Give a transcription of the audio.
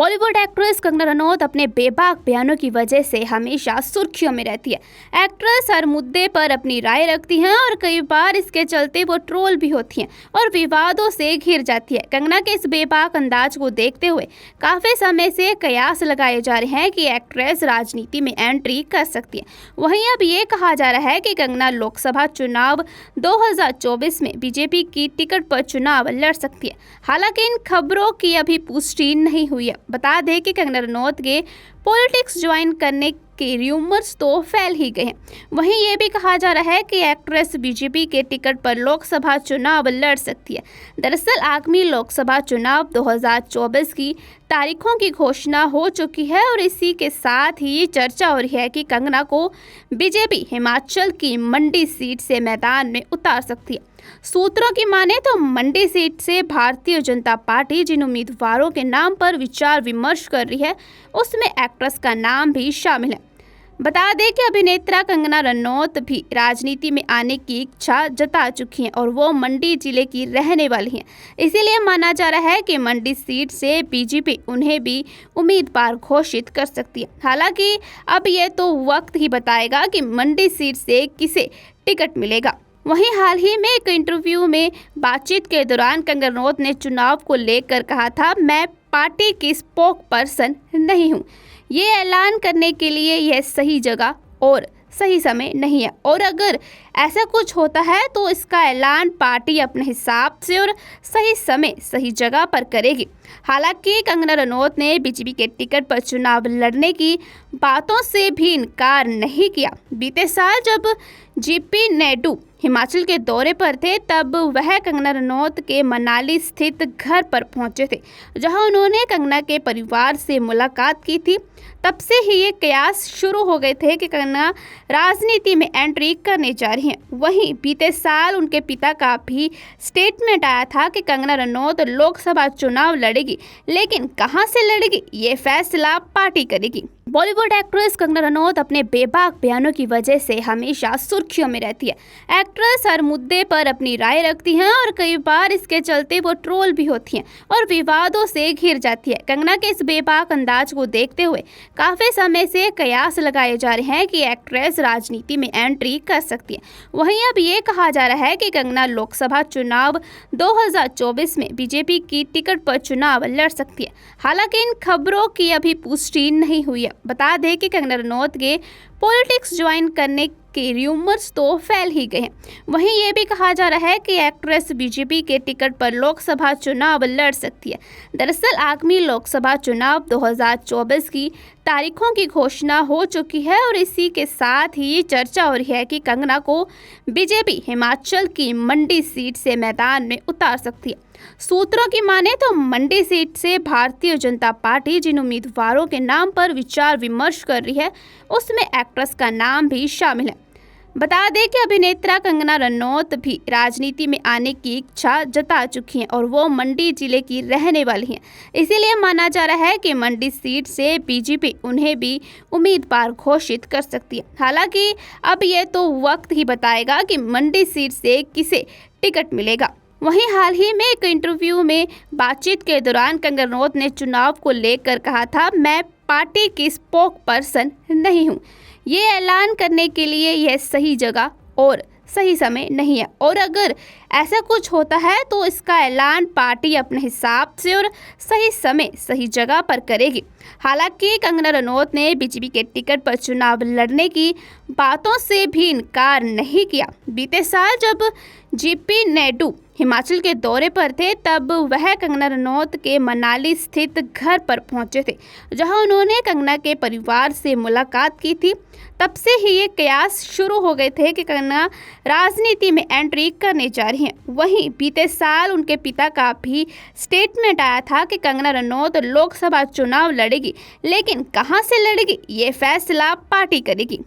Bollywood actress Kangana Ranaut अपने बेबाक बयानों की वजह से हमेशा सुर्खियों में रहती है। एक्ट्रेस हर मुद्दे पर अपनी राय रखती हैं और कई बार इसके चलते वो ट्रोल भी होती हैं और विवादों से घिर जाती है। कंगना के इस बेबाक अंदाज को देखते हुए काफी समय से कयास लगाए जा रहे हैं कि एक्ट्रेस राजनीति में एंट्री कर सकती है। वहीं अब ये कहा जा रहा है कि कंगना लोकसभा चुनाव 2024 में बीजेपी की टिकट पर चुनाव लड़ सकती है। हालांकि इन खबरों की अभी पुष्टि नहीं हुई है। बता दें कि कंगना रनौत के पॉलिटिक्स ज्वाइन करने के रूमर्स तो फैल ही गए हैं। वहीं ये भी कहा जा रहा है कि एक्ट्रेस बीजेपी के टिकट पर लोकसभा चुनाव लड़ सकती है। दरअसल आगामी लोकसभा चुनाव 2024 की तारीखों की घोषणा हो चुकी है और इसी के साथ ही चर्चा हो रही है कि कंगना को बीजेपी हिमाचल की मंडी सीट से मैदान में उतार सकती है। सूत्रों की माने तो मंडी सीट से भारतीय जनता पार्टी जिन उम्मीदवारों के नाम पर विचार विमर्श कर रही है उसमें एक्ट्रेस का नाम भी शामिल है। बता दें कि अभिनेत्रा कंगना रनौत भी राजनीति में आने की इच्छा जता चुकी हैं और वो मंडी जिले की रहने वाली हैं। इसीलिए माना जा रहा है कि मंडी सीट से बीजेपी उन्हें भी उम्मीदवार घोषित कर सकती है। हालांकि अब ये तो वक्त ही बताएगा कि मंडी सीट से किसे टिकट मिलेगा। वहीं हाल ही में एक इंटरव्यू में बातचीत के दौरान कंगना रनौत ने चुनाव को लेकर कहा था, मैं पार्टी की स्पोक पर्सन नहीं हूं। ये ऐलान करने के लिए यह सही जगह और सही समय नहीं है और अगर ऐसा कुछ होता है तो इसका ऐलान पार्टी अपने हिसाब से और सही समय सही जगह पर करेगी। हालांकि कंगना रनौत ने बीजेपी के टिकट पर चुनाव लड़ने की बातों से भी इनकार नहीं किया। बीते साल जब जेपी नायडू हिमाचल के दौरे पर थे तब वह कंगना रनौत के मनाली स्थित घर पर पहुंचे थे, जहां उन्होंने कंगना के परिवार से मुलाकात की थी। तब से ही ये कयास शुरू हो गए थे कि कंगना राजनीति में एंट्री करने जा रही हैं। वहीं बीते साल उनके पिता का भी स्टेटमेंट आया था कि कंगना रनौत लोकसभा चुनाव लड़ेगी, लेकिन कहां से लड़ेगी ये फैसला पार्टी करेगी। बॉलीवुड एक्ट्रेस कंगना रनौत अपने बेबाक बयानों की वजह से हमेशा सुर्खियों में रहती है। एक्ट्रेस हर मुद्दे पर अपनी राय रखती हैं और कई बार इसके चलते वो ट्रोल भी होती हैं और विवादों से घिर जाती है। कंगना के इस बेबाक अंदाज को देखते हुए काफी समय से कयास लगाए जा रहे हैं कि एक्ट्रेस राजनीति में एंट्री कर सकती है। वहीं अब ये कहा जा रहा है कि कंगना लोकसभा चुनाव 2024 में बीजेपी की टिकट पर चुनाव लड़ सकती है। हालांकि इन खबरों की अभी पुष्टि नहीं हुई है। बता दें कि कंगना रनौत के पॉलिटिक्स ज्वाइन करने के रूमर्स तो फैल ही गए हैं। वहीं ये भी कहा जा रहा है कि एक्ट्रेस बीजेपी के टिकट पर लोकसभा चुनाव लड़ सकती है। दरअसल आगामी लोकसभा चुनाव 2024 की तारीखों की घोषणा हो चुकी है और इसी के साथ ही चर्चा हो रही है कि कंगना को बीजेपी हिमाचल की मंडी सीट से मैदान में उतार सकती है। सूत्रों की माने तो मंडी सीट से भारतीय जनता पार्टी जिन उम्मीदवारों के नाम पर विचार विमर्श कर रही है उसमें एक्ट्रेस का नाम भी शामिल है। बता दें कि अभिनेत्रा कंगना रनौत भी राजनीति में आने की इच्छा जता चुकी हैं और वो मंडी जिले की रहने वाली हैं। इसीलिए माना जा रहा है कि मंडी सीट से बीजेपी उन्हें भी उम्मीदवार घोषित कर सकती है। हालांकि अब ये तो वक्त ही बताएगा कि मंडी सीट से किसे टिकट मिलेगा। वहीं हाल ही में एक इंटरव्यू में बातचीत के दौरान कंगना रनौत ने चुनाव को लेकर कहा था, मैं पार्टी की स्पोक पर्सन नहीं हूं। ये ऐलान करने के लिए यह सही जगह और सही समय नहीं है और अगर ऐसा कुछ होता है तो इसका ऐलान पार्टी अपने हिसाब से और सही समय सही जगह पर करेगी। हालांकि कंगना रनौत ने बीजेपी के टिकट पर चुनाव लड़ने की बातों से भी इनकार नहीं किया। बीते साल जब जेपी नायडू हिमाचल के दौरे पर थे तब वह कंगना रनौत के मनाली स्थित घर पर पहुंचे थे, जहां उन्होंने कंगना के परिवार से मुलाकात की थी। तब से ही ये कयास शुरू हो गए थे कि कंगना राजनीति में एंट्री करने जा रही हैं। वहीं बीते साल उनके पिता का भी स्टेटमेंट आया था कि कंगना रनौत लोकसभा चुनाव लड़ेगी, लेकिन कहां से लड़ेगी ये फैसला पार्टी करेगी।